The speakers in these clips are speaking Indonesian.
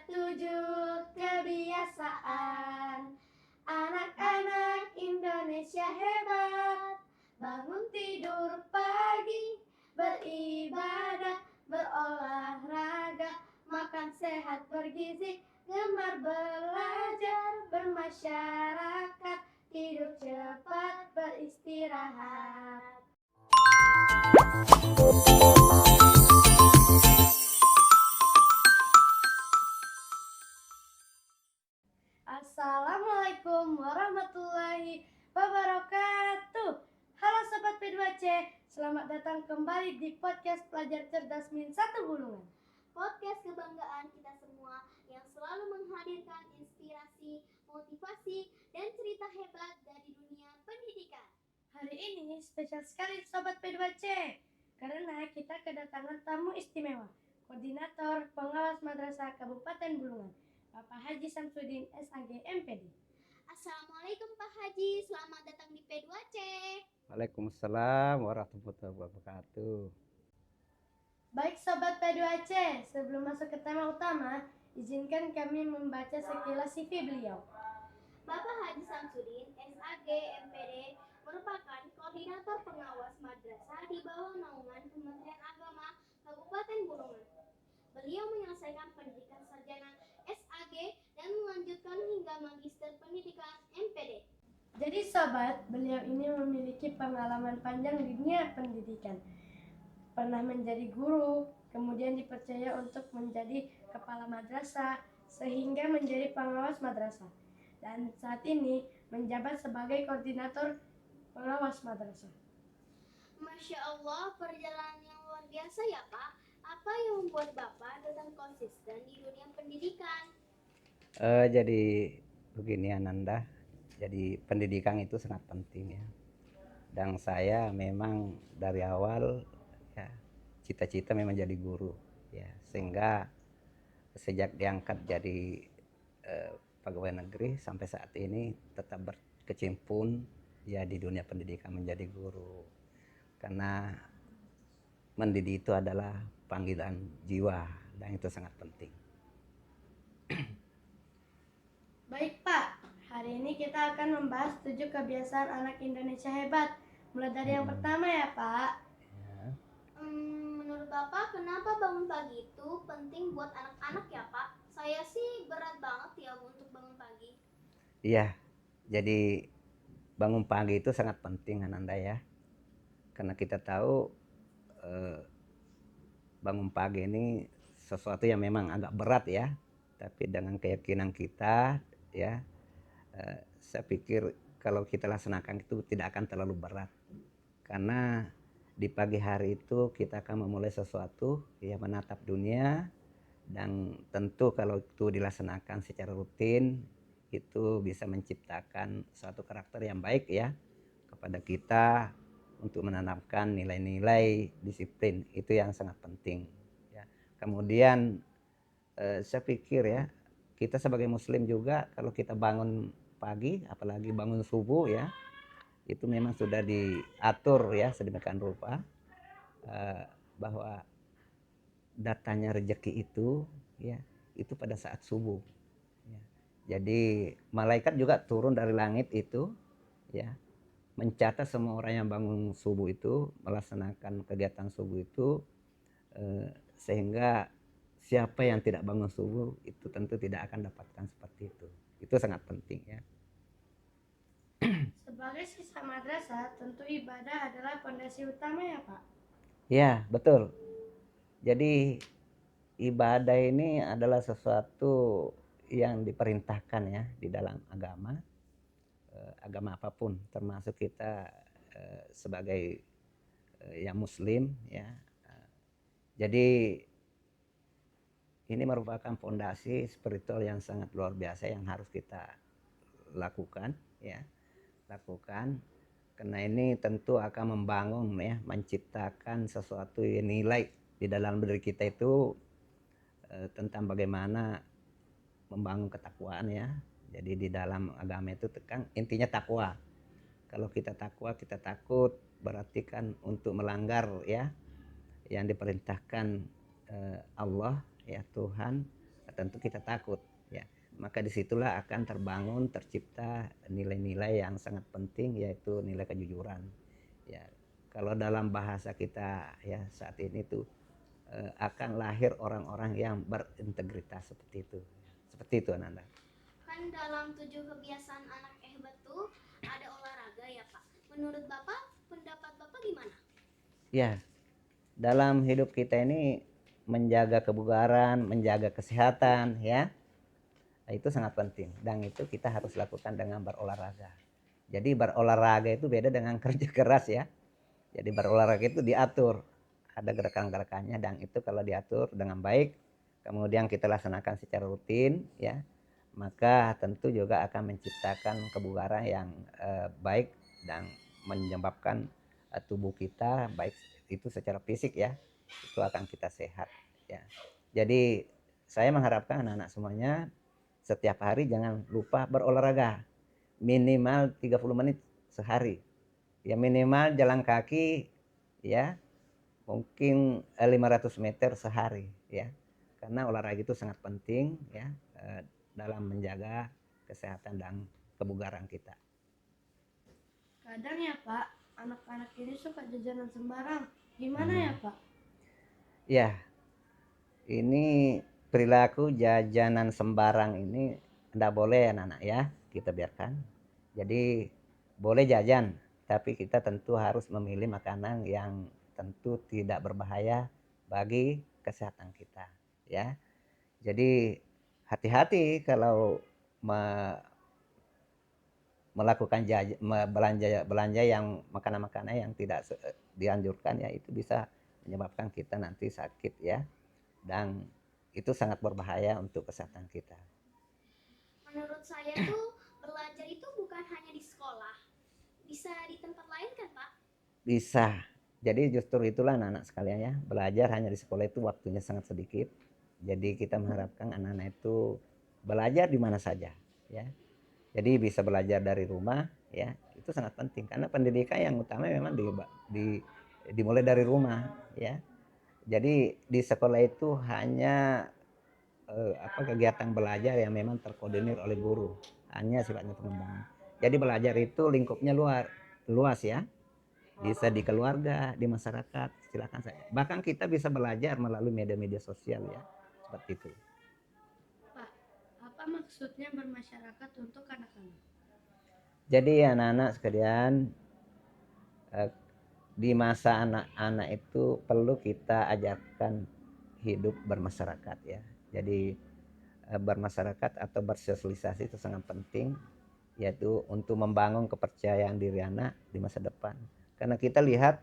7 kebiasaan anak-anak Indonesia hebat. Bangun tidur pagi, beribadah, berolahraga, makan sehat bergizi, gemar belajar, bermasyarakat, tidur cepat, beristirahat. Assalamualaikum warahmatullahi wabarakatuh. Halo Sobat P2C, selamat datang kembali di podcast Pelajar Cerdas Min 1 Bulungan. Podcast kebanggaan kita semua yang selalu menghadirkan inspirasi, motivasi, dan cerita hebat dari dunia pendidikan. Hari ini spesial sekali Sobat P2C, karena kita kedatangan tamu istimewa, Koordinator Pengawas Madrasah Kabupaten Bulungan, Bapak Haji Samsudin SAG MPD. Assalamualaikum Pak Haji, selamat datang di P2C. Waalaikumsalam warahmatullahi wabarakatuh. Baik Sobat P2C, sebelum masuk ke tema utama, izinkan kami membaca sekilas CV beliau. Bapak Haji Samsudin SAG MPD merupakan koordinator pengawas madrasah di bawah naungan Kementerian Agama Kabupaten Bulungan. Beliau menyelesaikan pendidikan sarjana SAG dan melanjutkan hingga magister pendidikan MPD. Jadi Sobat, beliau ini memiliki pengalaman panjang di dunia pendidikan. Pernah menjadi guru, kemudian dipercaya untuk menjadi kepala madrasah, sehingga menjadi pengawas madrasah. Dan saat ini menjabat sebagai koordinator pengawas madrasah. Masya Allah, perjalanan yang luar biasa ya Pak. Apa yang membuat Bapak tetap konsisten di dunia pendidikan? Jadi begini Ananda, jadi pendidikan itu sangat penting ya. Dan saya memang dari awal ya cita-cita memang jadi guru ya, sehingga sejak diangkat jadi pegawai negeri sampai saat ini tetap berkecimpung ya di dunia pendidikan menjadi guru. Karena mendidik itu adalah panggilan jiwa dan itu sangat penting. Baik Pak, hari ini kita akan membahas 7 kebiasaan anak Indonesia hebat. Mulai dari yang pertama ya Pak. Menurut Bapak, kenapa bangun pagi itu penting buat anak-anak ya Pak? Saya sih berat banget ya untuk bangun pagi. Iya, jadi bangun pagi itu sangat penting Ananda ya. Karena kita tahu bangun pagi ini sesuatu yang memang agak berat ya. Tapi dengan keyakinan kita ya, saya pikir kalau kita laksanakan itu tidak akan terlalu berat. Karena di pagi hari itu kita akan memulai sesuatu yang menatap dunia, dan tentu kalau itu dilaksanakan secara rutin itu bisa menciptakan suatu karakter yang baik ya kepada kita untuk menanamkan nilai-nilai disiplin, itu yang sangat penting ya. Kemudian saya pikir ya, kita sebagai muslim juga kalau kita bangun pagi, apalagi bangun subuh ya, itu memang sudah diatur ya sedemikian rupa bahwa datanya rezeki itu ya itu pada saat subuh ya. Jadi malaikat juga turun dari langit itu ya, mencatat semua orang yang bangun subuh itu melaksanakan kegiatan subuh itu, sehingga siapa yang tidak bangun subuh itu tentu tidak akan dapatkan seperti itu. Itu sangat penting ya. Sebagai siswa madrasah, tentu ibadah adalah fondasi utama ya Pak. Ya, betul. Jadi ibadah ini adalah sesuatu yang diperintahkan ya di dalam agama, agama apapun, termasuk kita sebagai yang muslim ya. Jadi ini merupakan fondasi spiritual yang sangat luar biasa yang harus kita lakukan ya. Karena ini tentu akan membangun ya, menciptakan sesuatu yang nilai di dalam diri kita itu tentang bagaimana membangun ketakwaan ya. Jadi di dalam agama itu tekan intinya takwa. Kalau kita takwa, kita takut, berarti kan untuk melanggar ya yang diperintahkan Allah ya, Tuhan, tentu kita takut ya. Maka disitulah akan terbangun, tercipta nilai-nilai yang sangat penting, yaitu nilai kejujuran ya. Kalau dalam bahasa kita ya saat ini tuh akan lahir orang-orang yang berintegritas seperti itu Ananda. Kan dalam 7 kebiasaan anak hebat tuh ada olahraga ya Pak. Menurut Bapak, pendapat Bapak gimana? Ya, dalam hidup kita ini menjaga kebugaran, menjaga kesehatan ya, itu sangat penting, dan itu kita harus lakukan dengan berolahraga. Jadi berolahraga itu beda dengan kerja keras ya. Jadi berolahraga itu diatur, ada gerakan-gerakannya, dan itu kalau diatur dengan baik, kemudian kita laksanakan secara rutin ya, maka tentu juga akan menciptakan kebugaran yang baik dan menyebabkan tubuh kita baik itu secara fisik ya, itu akan kita sehat ya. Jadi saya mengharapkan anak-anak semuanya setiap hari jangan lupa berolahraga minimal 30 menit sehari ya, minimal jalan kaki ya, mungkin 500 meter sehari ya, karena olahraga itu sangat penting ya dalam menjaga kesehatan dan kebugaran kita. Kadang ya Pak, anak-anak ini suka jajanan sembarang. Gimana ya Pak? Ya, ini perilaku jajanan sembarang ini tidak boleh anak-anak ya, kita biarkan. Jadi boleh jajan, tapi kita tentu harus memilih makanan yang tentu tidak berbahaya bagi kesehatan kita ya. Jadi hati-hati kalau melakukan belanja yang makanan-makanan yang tidak dianjurkan ya, itu bisa menyebabkan kita nanti sakit ya, dan itu sangat berbahaya untuk kesehatan kita. Menurut saya tuh belajar itu bukan hanya di sekolah, bisa di tempat lain kan Pak? Bisa. Jadi justru itulah anak-anak sekalian ya, belajar hanya di sekolah itu waktunya sangat sedikit. Jadi kita mengharapkan anak-anak itu belajar di mana saja ya. Jadi bisa belajar dari rumah ya, itu sangat penting karena pendidikan yang utama memang dimulai dari rumah ya. Jadi di sekolah itu hanya kegiatan belajar yang memang terkoordinir oleh guru, hanya sifatnya pengembangan. Jadi belajar itu lingkupnya luas ya, bisa di keluarga, di masyarakat, silakan saya. Bahkan kita bisa belajar melalui media-media sosial ya, seperti itu. Pak, apa maksudnya bermasyarakat untuk anak-anak? Jadi anak-anak sekalian, di masa anak-anak itu perlu kita ajarkan hidup bermasyarakat ya. Jadi bermasyarakat atau bersosialisasi itu sangat penting, yaitu untuk membangun kepercayaan diri anak di masa depan. Karena kita lihat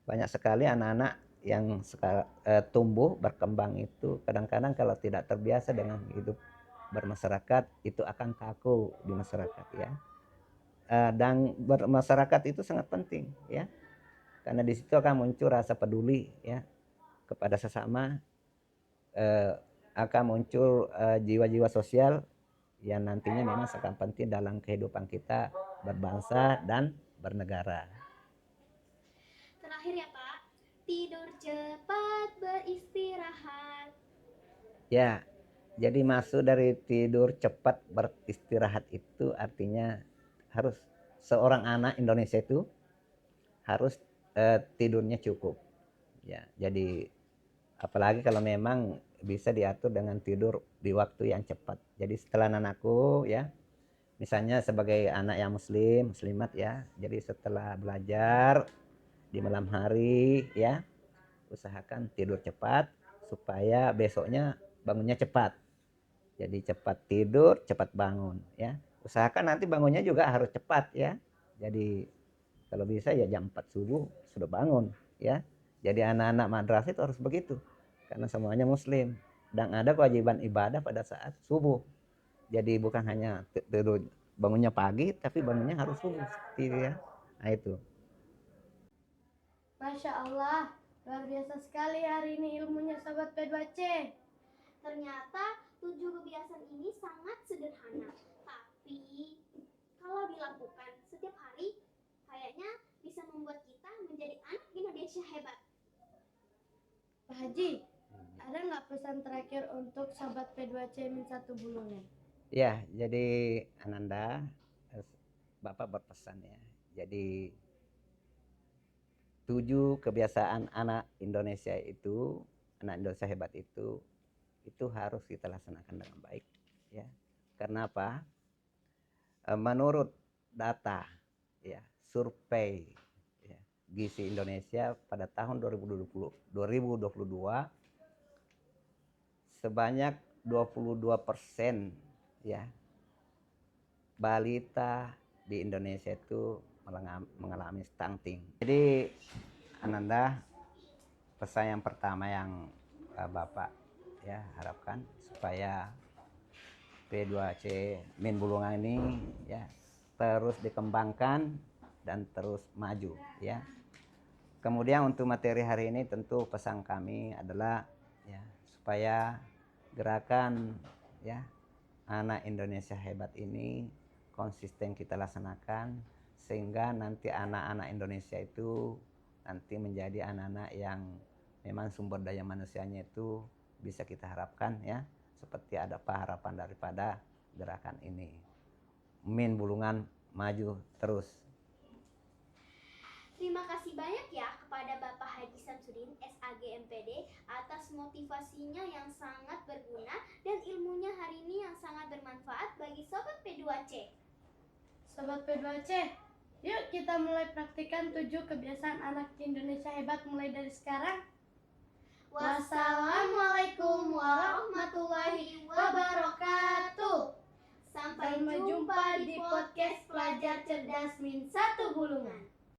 banyak sekali anak-anak yang tumbuh berkembang itu kadang-kadang kalau tidak terbiasa dengan hidup bermasyarakat itu akan kaku di masyarakat ya. Dan bermasyarakat itu sangat penting ya, karena di situ akan muncul rasa peduli ya kepada sesama, akan muncul jiwa-jiwa sosial yang nantinya memang sangat penting dalam kehidupan kita berbangsa dan bernegara. Terakhir ya Pak, tidur cepat, beristirahat. Ya, jadi masuk dari tidur cepat beristirahat itu artinya harus seorang anak Indonesia itu harus tidurnya cukup. Ya, jadi apalagi kalau memang bisa diatur dengan tidur di waktu yang cepat. Jadi setelah anakku ya, misalnya sebagai anak yang muslimat ya, jadi setelah belajar di malam hari ya, usahakan tidur cepat supaya besoknya bangunnya cepat. Jadi cepat tidur, cepat bangun ya. Usahakan nanti bangunnya juga harus cepat ya. Jadi kalau bisa ya jam 4 subuh sudah bangun ya. Jadi anak-anak madrasah itu harus begitu. Karena semuanya muslim dan ada kewajiban ibadah pada saat subuh. Jadi bukan hanya tidur bangunnya pagi, tapi bangunnya harus subuh seperti itu ya. Nah itu. Masya Allah, luar biasa sekali hari ini ilmunya Sobat P2C. Ternyata 7 kebiasaan ini sangat sederhana, tapi kalau dilakukan setiap hari, kayaknya bisa membuat kita menjadi anak Indonesia hebat. Pak Haji, Ada nggak pesan terakhir untuk sobat P2C Min 1 Bulungan? Ya, jadi Ananda, Bapak berpesan ya. Jadi 7 kebiasaan anak Indonesia hebat itu harus kita laksanakan dengan baik ya. Karena apa? Menurut data ya, survei ya, Gizi Indonesia pada tahun 2022 sebanyak 22% ya balita di Indonesia itu mengalami stunting. Jadi Ananda, pesan yang pertama yang Bapak ya harapkan supaya P2C Min Bulungan ini ya terus dikembangkan dan terus maju ya. Kemudian untuk materi hari ini tentu pesan kami adalah ya supaya gerakan ya anak Indonesia hebat ini konsisten kita laksanakan sehingga nanti anak-anak Indonesia itu nanti menjadi anak-anak yang memang sumber daya manusianya itu bisa kita harapkan ya, seperti ada harapan daripada gerakan ini. Min Bulungan maju terus. Terima kasih banyak ya kepada Bapak Haji Samsudin SAG MPD atas motivasinya yang sangat berguna dan ilmunya hari ini yang sangat bermanfaat bagi Sobat P2C. Sobat P2C, yuk kita mulai praktikkan 7 kebiasaan anak Indonesia hebat mulai dari sekarang. Wassalamualaikum warahmatullahi wabarakatuh. Sampai jumpa di podcast Pelajar Cerdas Min 1 Bulungan.